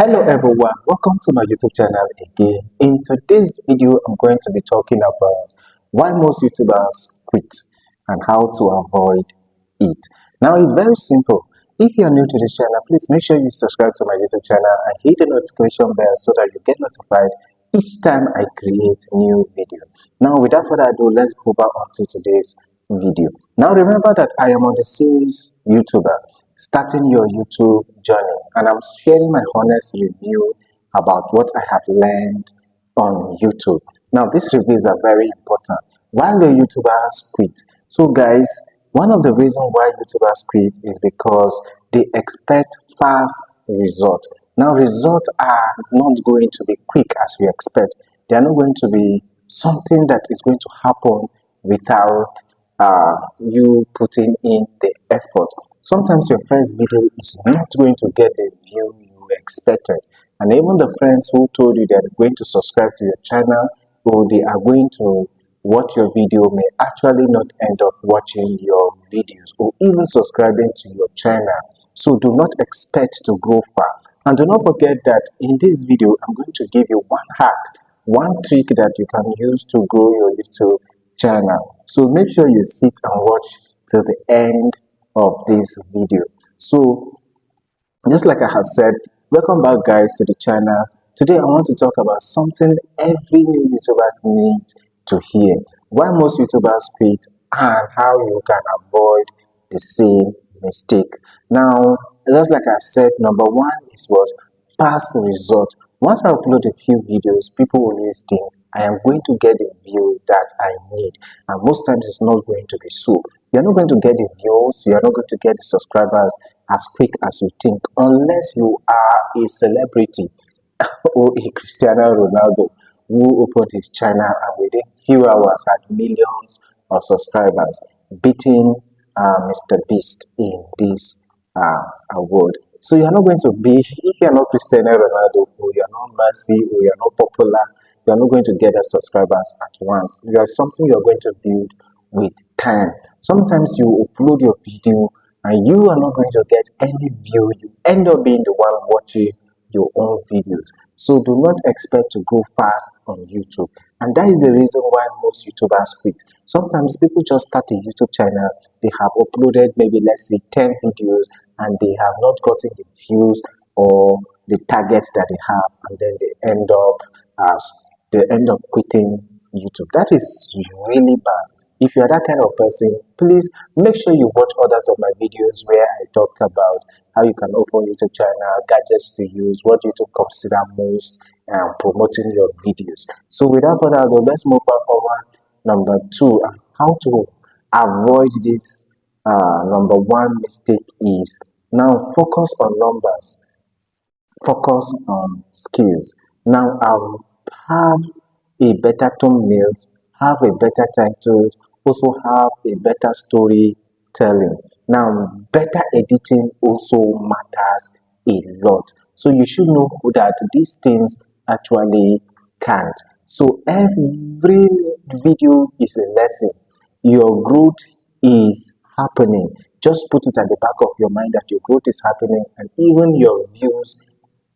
Hello everyone, welcome to my YouTube channel again. In today's video, I'm going to be talking about why most YouTubers quit and how to avoid it. Now, it's very simple. If you are new to this channel, please make sure you subscribe to my YouTube channel and hit the notification bell so that you get notified each time I create new video. Now, without further ado, let's go back onto today's video. Now, remember that I am on the series YouTuber, starting your YouTube journey, and I'm sharing my honest review about what I have learned on YouTube. Now, these reviews are very important. Why the YouTubers quit? So, guys, one of the reasons why YouTubers quit is because they expect fast results. Now, results are not going to be quick as we expect. They are not going to be something that is going to happen without you putting in the effort. Sometimes your friend's video is not going to get the view you expected, and even the friends who told you they're going to subscribe to your channel or they are going to watch your video may actually not end up watching your videos or even subscribing to your channel. So do not expect to go far, and do not forget that in this video I'm going to give you one hack, one trick that you can use to grow your YouTube channel. So make sure you sit and watch till the end of this video. So just like I have said, welcome back guys to the channel. Today I want to talk about something every new YouTuber needs to hear: why most YouTubers quit and how you can avoid the same mistake. Now, just like I've said, number one is what? Past result. Once I upload a few videos, people will always think I am going to get the view that I need, and most times it's not going to be so. You're not going to get the views, you're not going to get the subscribers as quick as you think, unless you are a celebrity or a Cristiano Ronaldo who opened his channel and within few hours had millions of subscribers, beating Mr. Beast in this award. So you're not going to be, if you're not Cristiano Ronaldo or you're not Messi or you're not popular, you're not going to get the subscribers at once. There's something you're going to build with time. Sometimes you upload your video and you are not going to get any view. You end up being the one watching your own videos. So do not expect to go fast on YouTube. And that is the reason why most YouTubers quit. Sometimes people just start a YouTube channel, they have uploaded maybe let's say 10 videos and they have not gotten the views or the target that they have, and then they end up quitting YouTube. That is really bad. If you are that kind of person, please make sure you watch others of my videos where I talk about how you can open YouTube channel, gadgets to use, what you to consider most, and promoting your videos. So without further ado, let's move on over number two. How to avoid this number one mistake is now focus on numbers, focus on skills. Now I'll have a better thumbnails, have a better titles, also have a better storytelling. Now, better editing also matters a lot. So you should know that these things actually count. So every video is a lesson. Your growth is happening. Just put it at the back of your mind that your growth is happening, and even your views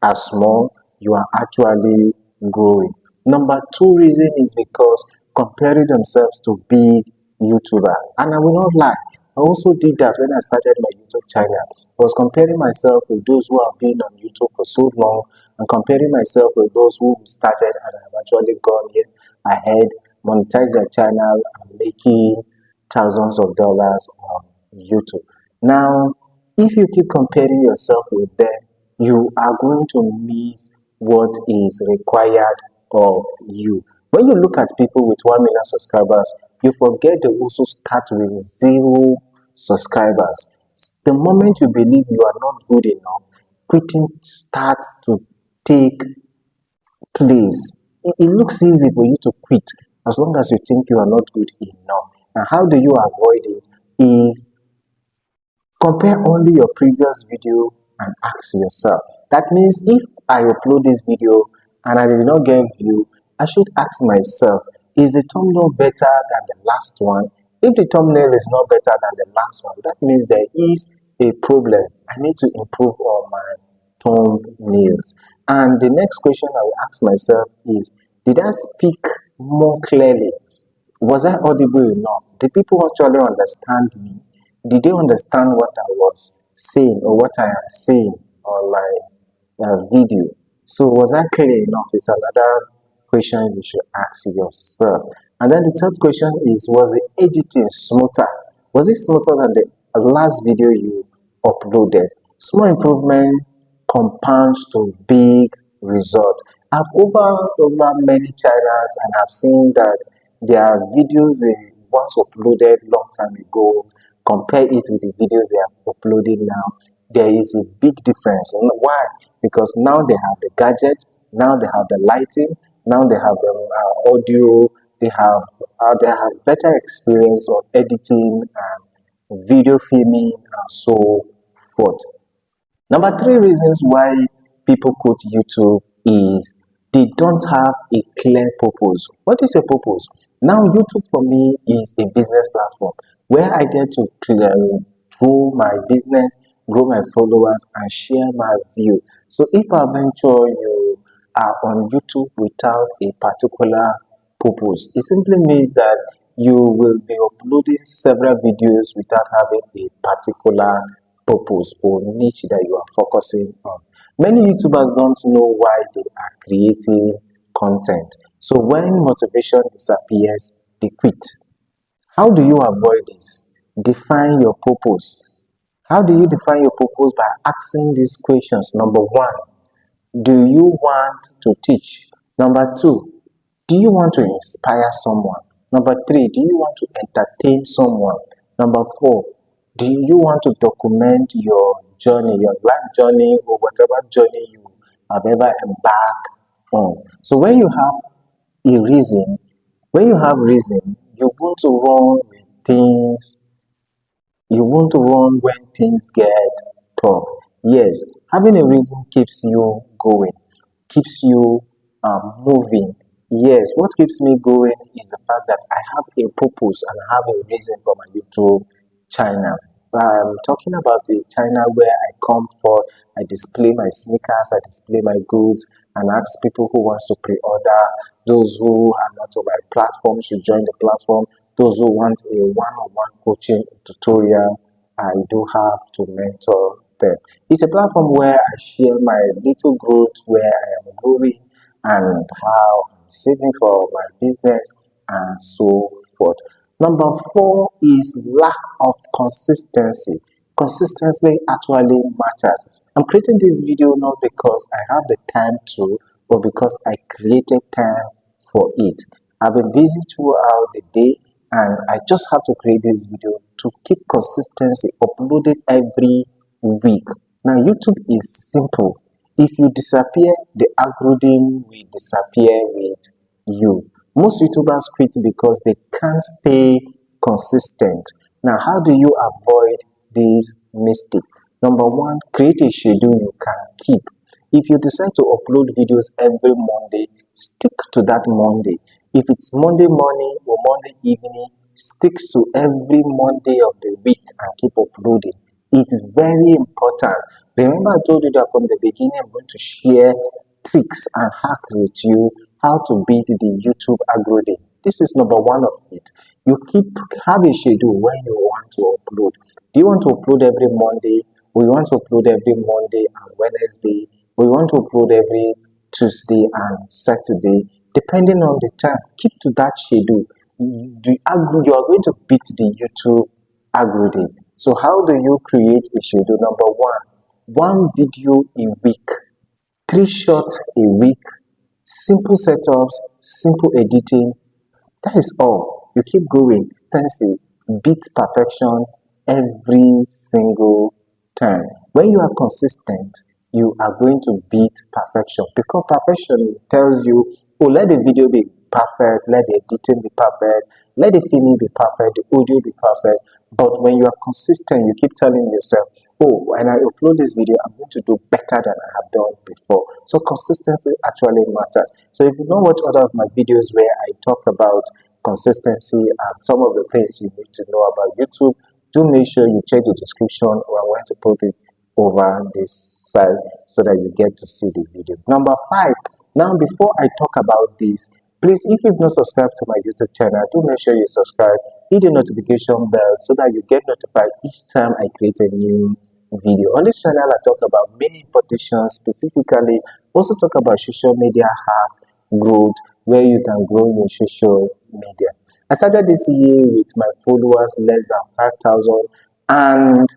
are small, you are actually growing. Number two reason is because comparing themselves to big YouTuber. And I will not lie, I also did that when I started my YouTube channel. I was comparing myself with those who have been on YouTube for so long and comparing myself with those who started and have actually gone here ahead, monetize their channel and making thousands of dollars on YouTube. Now, if you keep comparing yourself with them, you are going to miss what is required of you. When you look at people with 1 million subscribers, you forget they also start with 0 subscribers. The moment you believe you are not good enough, quitting starts to take place. It looks easy for you to quit as long as you think you are not good enough. And how do you avoid it? Is compare only your previous video and ask yourself. That means if I upload this video and I did not get view, I should ask myself, is the thumbnail better than the last one? If the thumbnail is not better than the last one, that means there is a problem. I need to improve on my thumbnails. And the next question I will ask myself is, did I speak more clearly? Was I audible enough? Did people actually understand me? Did they understand what I was saying or what I am saying on my video? So was I clear enough? Is another question you should ask yourself. And then the third question is, was the editing smoother? Was it smoother than the last video you uploaded? Small improvement compounds to big result. I've over many channels and I've seen that their videos they once uploaded long time ago, compare it with the videos they are uploading now. There is a big difference. Why? Because now they have the gadget, now they have the lighting, now they have the audio, they have better experience of editing and video filming and so forth. Number three reasons why people quit YouTube is they don't have a clear purpose. What is a purpose? Now, YouTube for me is a business platform where I get to grow my business, grow my followers, and share my view. So, if I venture you are on YouTube without a particular purpose, it simply means that you will be uploading several videos without having a particular purpose or niche that you are focusing on. Many YouTubers don't know why they are creating content. So when motivation disappears, they quit. How do you avoid this? Define your purpose. How do you define your purpose? By asking these questions. Number one, do you want to teach? Number two, do you want to inspire someone? Number three, do you want to entertain someone? Number four, do you want to document your journey, your life journey, or whatever journey you have ever embarked on? So when you have a reason, when you have reason, you want to run with things, you want to run when things get tough. Yes, having a reason keeps you going, keeps you moving. Yes, what keeps me going is the fact that I have a purpose and I have a reason for my YouTube channel. I'm talking about the channel where I come for, I display my sneakers, I display my goods, and ask people who wants to pre-order. Those who are not on my platform should join the platform. Those who want a one-on-one coaching tutorial, I do have to mentor them. It's a platform where I share my little growth, where I am growing, and how I'm saving for my business, and so forth. Number four is lack of consistency. Consistency actually matters. I'm creating this video not because I have the time to, but because I created time for it. I've been busy throughout the day and I just have to create this video to keep consistency uploaded every week. Now, YouTube is simple. If you disappear, the algorithm will disappear with you. Most YouTubers quit because they can't stay consistent. Now, how do you avoid this mistake? Number one, create a schedule you can keep. If you decide to upload videos every Monday, stick to that Monday. If it's Monday morning or Monday evening, stick to every Monday of the week and keep uploading. It's very important. Remember, I told you that from the beginning, I'm going to share tricks and hacks with you how to beat the YouTube algorithm. This is number one of it. You have a schedule when you want to upload. Do you want to upload every Monday? Or you want to upload every Monday and Wednesday? Or you want to upload every Tuesday and Saturday? Depending on the time, keep to that schedule. You are going to beat the YouTube algorithm. So how do you create a schedule? Number one video a week, 3 shots a week, simple setups, simple editing. That is all. You keep going. Consistency beats perfection every single time. When you are consistent, you are going to beat perfection because perfection tells you, oh, let the video be perfect, let the editing be perfect, let the filming be perfect, the audio be perfect. But when you are consistent, you keep telling yourself, oh, when I upload this video, I'm going to do better than I have done before. So consistency actually matters. So if you don't watch other of my videos where I talk about consistency and some of the things you need to know about YouTube, do make sure you check the description or I'm going to put it over this side so that you get to see the video. Number 5, now before I talk about this, please, if you've not subscribed to my YouTube channel, do make sure you subscribe, hit the notification bell so that you get notified each time I create a new video. On this channel, I talk about many importations, specifically also talk about social media hack growth, where you can grow your social media. I started this year with my followers less than 5,000, and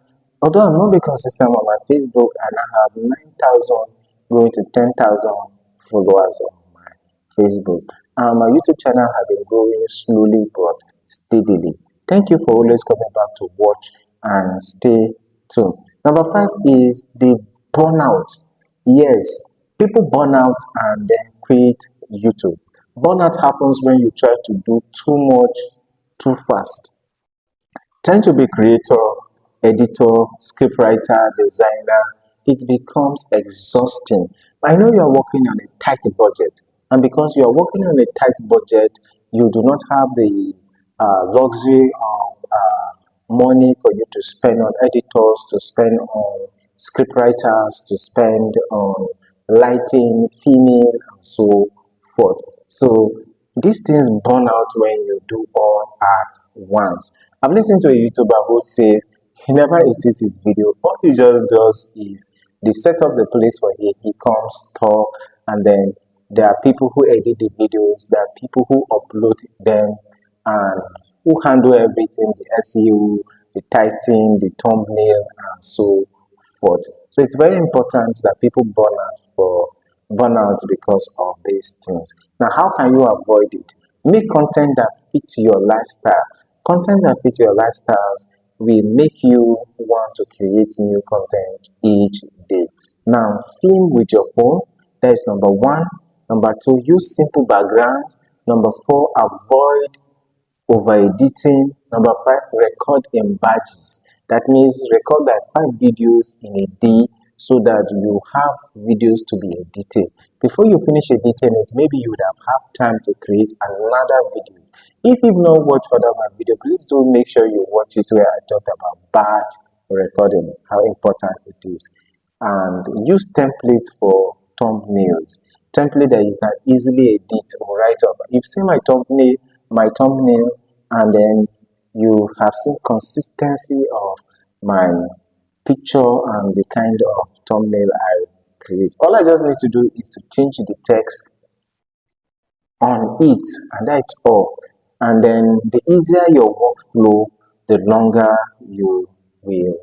although I'm not be consistent on my Facebook, and I have 9,000 going to 10,000 followers on my Facebook. My YouTube channel has been growing slowly but steadily. Thank you for always coming back to watch and stay tuned. Number 5 is the burnout. Yes, people burn out and then quit YouTube. Burnout happens when you try to do too much too fast. Tend to be creator, editor, scriptwriter, designer, it becomes exhausting. I know you are working on a tight budget, and because you are working on a tight budget, you do not have the luxury of money for you to spend on editors, to spend on scriptwriters, to spend on lighting, filming, and so forth. So these things burn out when you do all at once. I've listened to a YouTuber who says he never edits his video. All he just does is they set up the place for him. He comes, talk, and then there are people who edit the videos. There are people who upload them and who handle everything, the SEO, the titling, the thumbnail, and so forth. So it's very important that people burn out because of these things. Now, how can you avoid it? Make content that fits your lifestyle. Content that fits your lifestyles will make you want to create new content each day. Now, film with your phone. That is number 1. Number 2, use simple backgrounds. Number 4, avoid over editing. Number 5, record in batches. That means record like 5 videos in a day so that you have videos to be edited. Before you finish editing it, maybe you would have time to create another video. If you've not watched other my video, please do make sure you watch it where I talked about batch recording, how important it is. And use templates for thumbnails. Template that you can easily edit or write up. You've seen my thumbnail, and then you have seen consistency of my picture and the kind of thumbnail I create. All I just need to do is to change the text on it, and that's all. And then the easier your workflow, the longer you will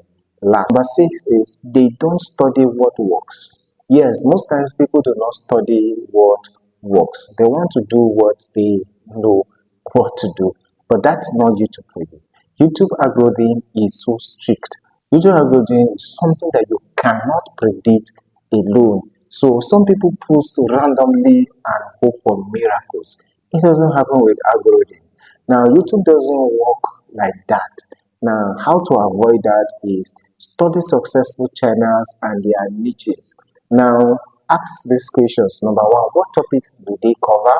last. Number 6 is they don't study what works. Yes, most times people do not study what works. They want to do what they know what to do, but that's not YouTube for you. YouTube algorithm is so strict. YouTube algorithm is something that you cannot predict alone. So some people post randomly and hope for miracles. It doesn't happen with algorithm. Now YouTube doesn't work like that. Now how to avoid that is study successful channels and their niches. Now ask these questions. Number 1, what topics do they cover?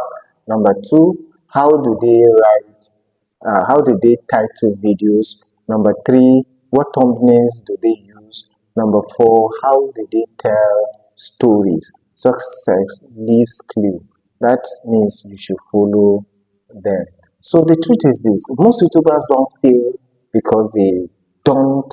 Number 2, how do they write? How do they title videos? Number 3, what thumbnails do they use? Number 4, how do they tell stories? Success leaves clue. That means you should follow them. So the truth is this: most YouTubers don't fail because they don't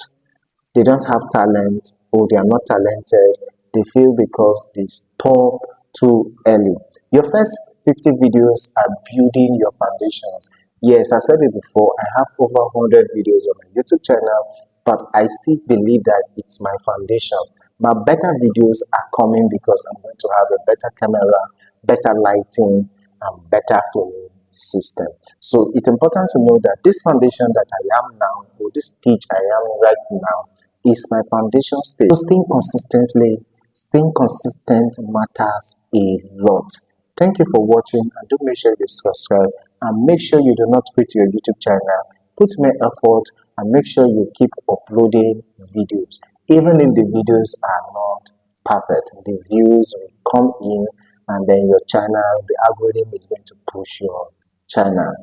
have talent, or they are not talented. They fail because they stop too early. Your first 50 videos are building your foundations. Yes, I said it before, I have over 100 videos on my YouTube channel, but I still believe that it's my foundation. My better videos are coming because I'm going to have a better camera, better lighting, and better filming system. So it's important to know that this foundation that I am now, or this stage I am right now, is my foundation stage. So staying consistent matters a lot. Thank you for watching, and do make sure you subscribe, and make sure you do not quit your YouTube channel. Put more effort and make sure you keep uploading videos. Even if the videos are not perfect, the views will come in, and then your channel, the algorithm is going to push your channel.